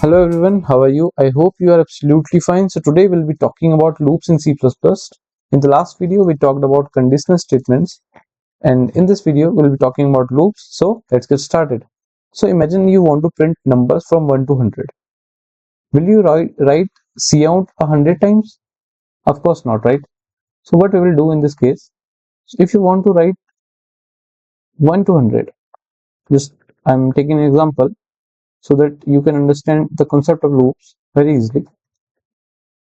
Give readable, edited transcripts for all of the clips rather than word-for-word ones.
Hello everyone, how are you? I hope you are absolutely fine. So today we'll be talking about loops in C++. In the last video we talked about conditional statements, and in this video we'll be talking about loops. So let's get started. So imagine you want to print numbers from 1 to 100. Will you write cout 100 times? Of course not, right? So what we will do in this case, so if you want to write 1 to 100, just I'm taking an example so that you can understand the concept of loops very easily.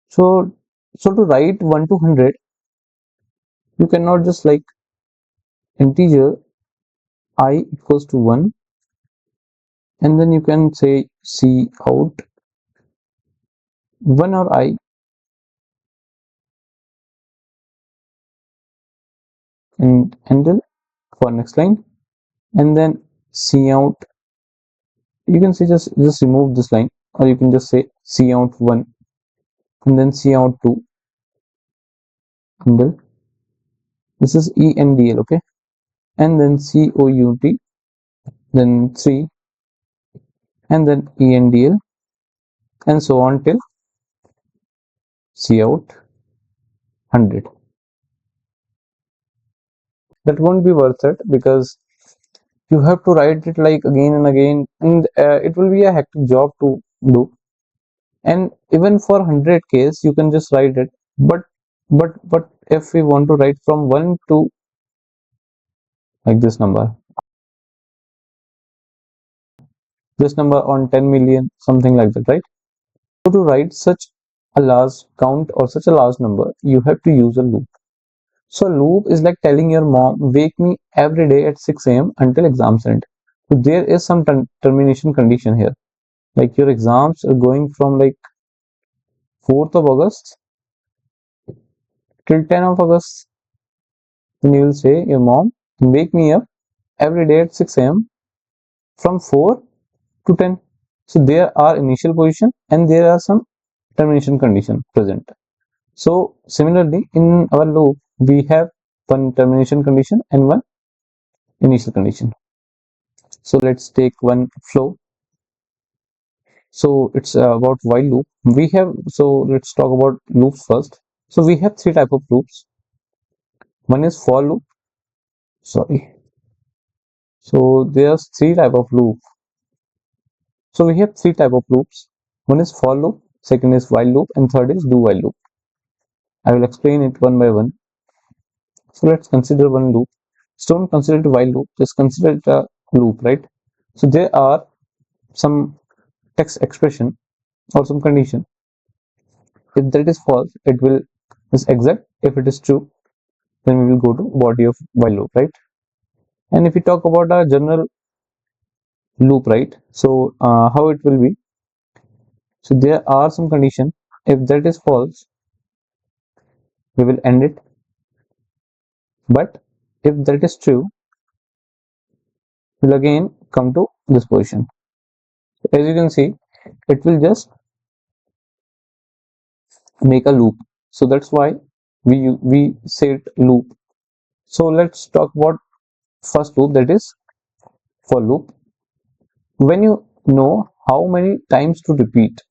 So, to write 1 to 100, you cannot just like integer I equals to 1, and then you can say cout 1 or I, and handle for next line, and then cout. You can say just remove this line, or you can just say cout 1, and then cout 2, handle. This is endl, okay, and then cout, then 3, and then endl, and so on till cout 100. That won't be worth it because you have to write it like again and again, and it will be a hectic job to do. And even for 100 case you can just write it, but if we want to write from 1 to like this number on 10 million, something like that, right? So to write such a large count or such a large number, you have to use a loop. So a loop is like telling your mom, wake me every day at 6 a.m. until exams end. So there is some termination condition here, like your exams are going from like 4th of August till 10th of August. Then you will say your mom, wake me up every day at 6 a.m. from 4 to 10. So there are initial position and there are some termination condition present. So similarly in our loop we have one termination condition and one initial condition. So let's take one flow. So it's about while loop. Let's talk about loops first. So we have three type of loops. One is for loop. Sorry. So there's three type of loop. So we have three type of loops. One is for loop, second is while loop, and third is do while loop. I will explain it one by one. So let's consider one loop. So don't consider it a while loop, just consider it a loop, right? So there are some text expression or some condition. If that is false, it will is exact. If it is true, then we will go to body of while loop, right? And if we talk about a general loop, right? So how it will be? So there are some condition. If that is false, we will end it. But if that is true, we'll again come to this position. So as you can see, it will just make a loop. So that's why we say it loop. So let's talk about first loop, that is for loop. When you know how many times to repeat,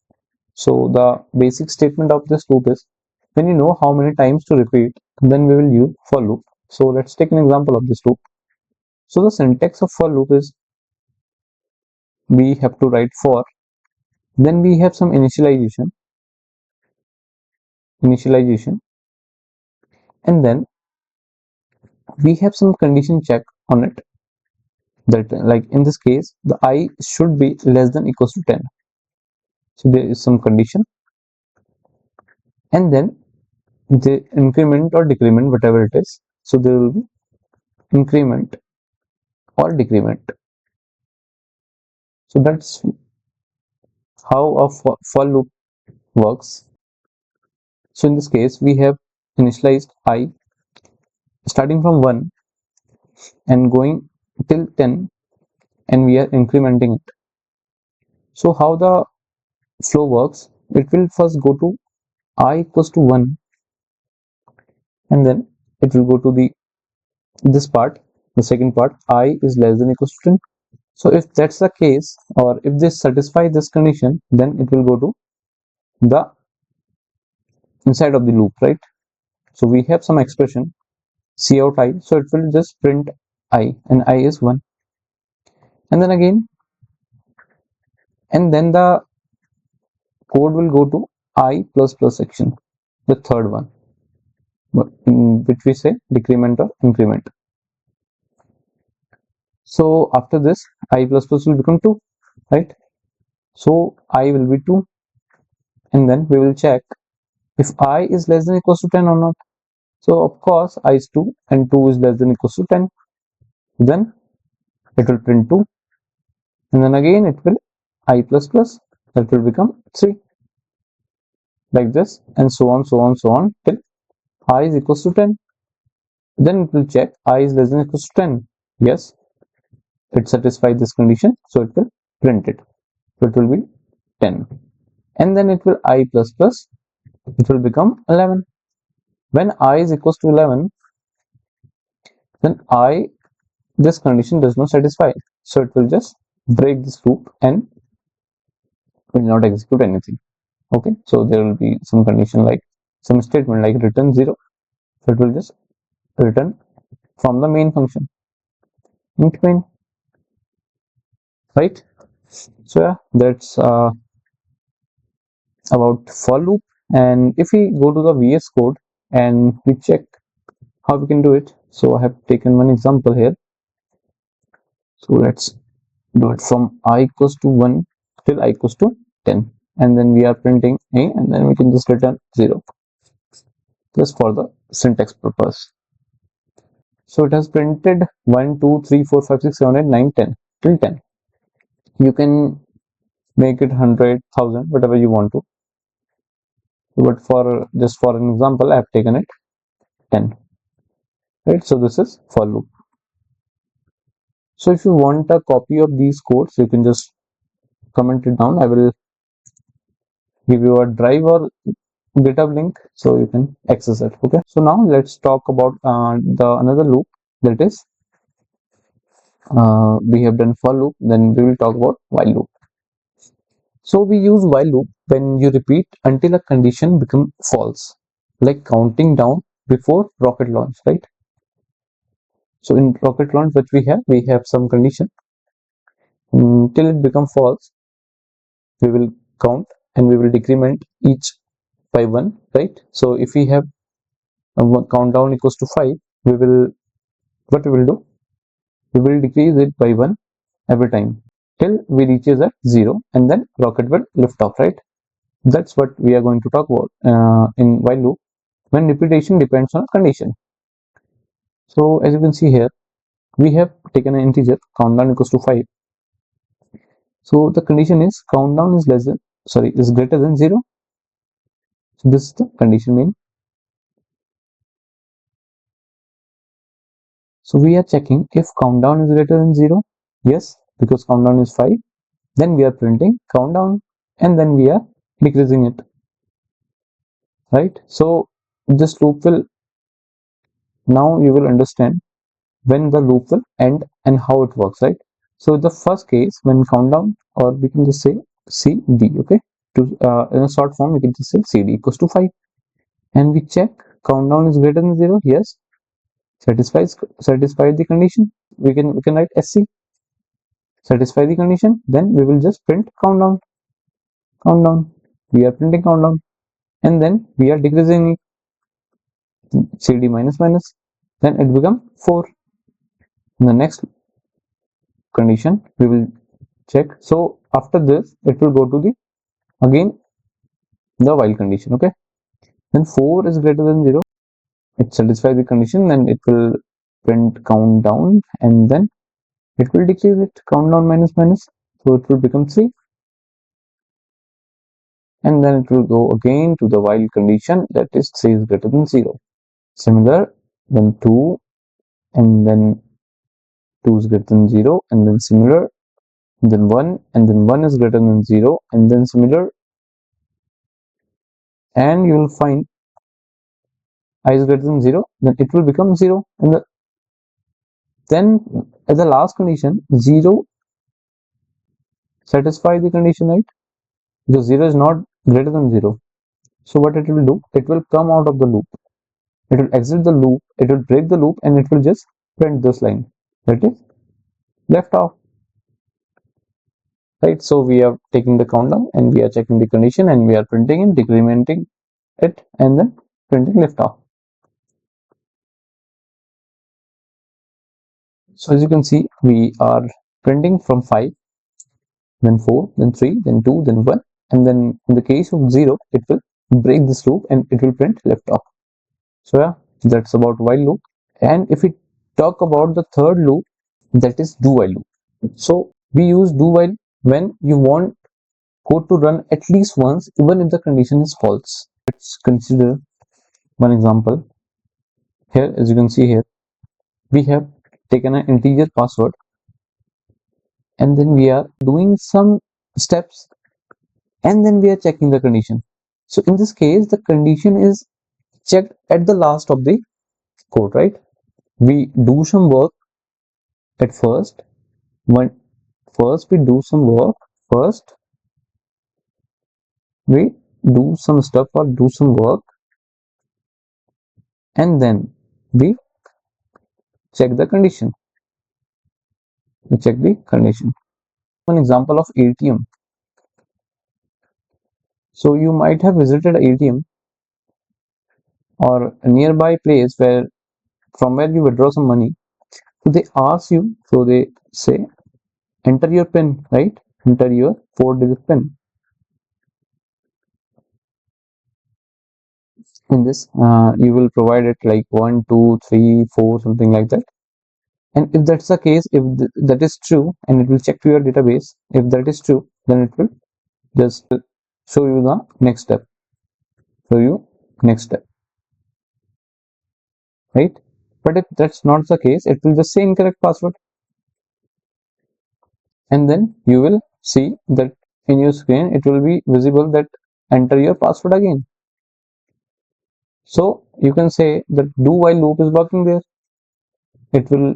so the basic statement of this loop is when you know how many times to repeat, then we will use for loop. So let's take an example of this loop. So the syntax of for loop is we have to write for, then we have some initialization, and then we have some condition check on it, that like in this case the I should be less than equals to 10. So there is some condition, and then the increment or decrement, whatever it is. So there will be increment or decrement. So that's how a for loop works. So in this case we have initialized I starting from 1 and going till 10, and we are incrementing it. So how the flow works, it will first go to I equals to 1, and then it will go to the this part, the second part, I is less than equals to 10, So if that's the case, or if this satisfies this condition, then it will go to the inside of the loop, right? So we have some expression C out I, so it will just print I, and I is 1. And then again, and then the code will go to I plus plus section, the third one, in which we say decrement or increment. So after this, I plus plus will become 2, right? So I will be 2, and then we will check if I is less than equals to 10 or not. So of course I is 2 and 2 is less than equals to 10. Then it will print 2, and then again it will I plus plus, that will become 3, like this, and so on, so on, so on, till I is equals to 10. Then it will check I is less than equals to 10. Yes, it satisfies this condition, so it will print it. So it will be 10, and then it will I plus plus, it will become 11. When I is equals to 11, then this condition does not satisfy, so it will just break this loop and will not execute anything. Okay, so there will be some condition like some statement like return 0, so it will just return from the main function int main, right? So yeah, that's about for loop. And if we go to the VS Code and we check how we can do it, so I have taken one example here. So let's do it from I equals to 1 till I equals to 10, and then we are printing a, and then we can just return 0, just for the syntax purpose. So it has printed 1 2 3 4 5 6 7 8 9 10 till 10. You can make it 100,000, whatever you want to, but for just for an example I have taken it 10, right? So this is for loop. So if you want a copy of these codes, you can just comment it down. I will give you a drive or GitHub link so you can access it. Okay, so now let's talk about the another loop, that is we have done for loop, then we will talk about while loop. So we use while loop when you repeat until a condition becomes false, like counting down before rocket launch, right? So in rocket launch, which we have some condition till it becomes false, we will count and we will decrement each by 1, right? So if we have a countdown equals to 5, we will what we will do, we will decrease it by 1 every time till we reaches at 0, and then rocket will lift off, right? That's what we are going to talk about in while loop, when repetition depends on condition. So as you can see here, we have taken an integer countdown equals to 5. So the condition is countdown is is greater than 0. So this is the condition mean. So we are checking if countdown is greater than 0. Yes, because countdown is 5. Then we are printing countdown, and then we are decreasing it, right? So this loop will, now you will understand when the loop will end and how it works, right? So the first case, when countdown, or we can just say CD, okay? To in a short form, we can just say CD equals to 5, and we check countdown is greater than 0. Yes, satisfies the condition. We can write SC, satisfy the condition. Then we will just print countdown. We are printing countdown, and then we are decreasing CD minus minus. Then it become 4. In the next condition, we will check. So after this, it will go to the again the while condition. Okay, then 4 is greater than 0. It satisfies the condition, then it will print countdown, and then it will decrease it countdown minus minus, so it will become 3, and then it will go again to the while condition, that is 3 is greater than 0. Similar, then 2, and then 2 is greater than 0, and then similar, then 1, and then 1 is greater than 0, and then similar, and you will find I is greater than 0, then it will become 0, and then as the last condition 0 satisfy the condition, right? Because 0 is not greater than 0. So what it will do, it will come out of the loop, it will exit the loop, it will break the loop, and it will just print this line that is left off, right? So we are taking the countdown and we are checking the condition and we are printing it, decrementing it, and then printing left off. So as you can see, we are printing from 5, then 4, then 3, then 2, then 1, and then in the case of 0, it will break this loop and it will print left off. So yeah, that's about while loop. And if we talk about the third loop, that is do while loop. So we use do while when you want code to run at least once even if the condition is false. Let's consider one example. Here, as you can see here, we have taken an integer password and then we are doing some steps and then we are checking the condition. So in this case, the condition is checked at the last of the code, right? We do some work at first. First we do some work. First we do some stuff or do some work, and then we check the condition. We check the condition. One example of ATM. So you might have visited ATM or a nearby place where from where you withdraw some money. So they ask you, so they say, enter your PIN, right? Enter your 4-digit PIN. In this, you will provide it like 1, 2, 3, 4, something like that. And if that's the case, if that is true, and it will check to your database, if that is true, then it will just show you the next step. Right? But if that's not the case, it will just say incorrect password. And then you will see that in your screen, it will be visible that enter your password again. So you can say that do while loop is working there. It will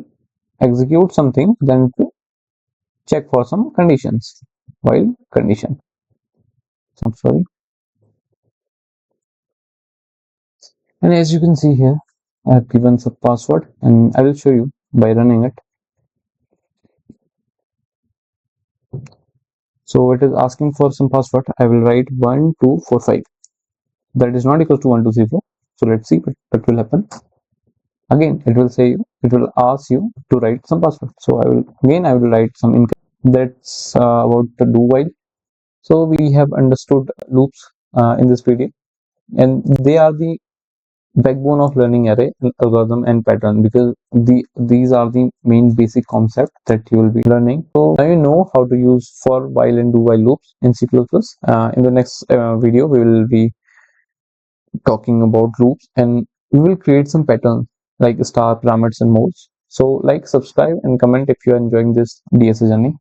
execute something, then it will check for some conditions while condition. I'm sorry. And as you can see here, I have given some password and I will show you by running it. So it is asking for some password. I will write 1245. That is not equal to 1234. So let's see what will happen. Again, it will ask you to write some password. So I will write some incorrect. That's about the do while. So we have understood loops in this video, and they are the backbone of learning array algorithm and pattern, because these are the main basic concept that you will be learning. So now you know how to use for while and do while loops in C++. In the next video we will be talking about loops, and we will create some patterns like star, pyramids, and modes. So like, subscribe and comment if you are enjoying this DSA journey.